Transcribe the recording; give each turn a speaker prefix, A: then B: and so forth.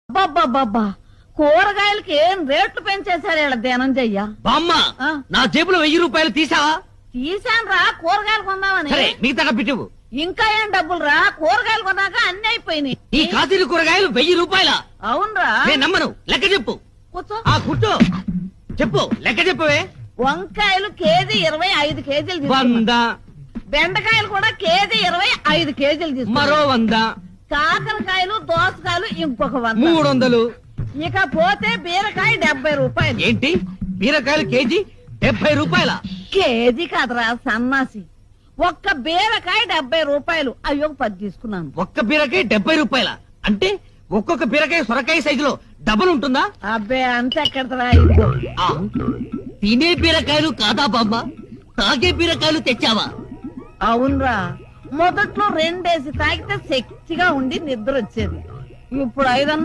A: అబ్బబ్బబ్బబ్బా కూరగాయలకి ఏం రేట్లు పెంచేశారు ఇలా ధనంజయ్య.
B: బామ్మ నా జేబులో 1000 రూపాయలు తీసావా?
A: తీసాను రా కూరగాయలు కొందామని.
B: సరే మిగతా పెట్టివు.
A: ఇంకా ఏం డబ్బులు రా కూరగాయలు కొన్నాక అన్ని అయిపోయినాయి.
B: ఈ కాశీలు కూరగాయలు 1000 రూపాయల?
A: అవునరా.
B: నేను నమ్మను. లెక్క చెప్పు.
A: కూర్చో.
B: కూర్చో చెప్పు. లెక్క చెప్పవే.
A: వంకాయలు కేజీ 25 కేజీలు తీసుకున్నా.
B: 100.
A: బెండకాయలు కూడా కేజీ 25 కేజీలు తీసుకున్నా.
B: మరో 100.
A: కాకరకాయలు దోసకాయలు ఇంకొక 100.
B: 300.
A: ఇక పోతే బీరకాయ 70 రూపాయలు.
B: ఏంటి బీరకాయలు కేజీ 70 రూపాయల?
A: కేజీ కాదురా సన్నాసి. ఒక్క బీరకాయ 70 రూపాయలు. అయ్యో 10 తీసుకున్నాను.
B: ఒక్క బీరకాయ 70 రూపాయల అంటే ఒక్కొక్క బీరకాయ సొరకాయ సైజులో డబుల్ ఉంటుందా?
A: అబ్బే అంత ఎక్కడరా.
B: తినే బీరకాయలు కాదా బామ్మ? తాగే బీరకాయలు తెచ్చావా?
A: అవునరా. మొదట్లో 2 తాగితే శక్తిగా ఉండి నిద్ర వచ్చేది. ఇప్పుడు 5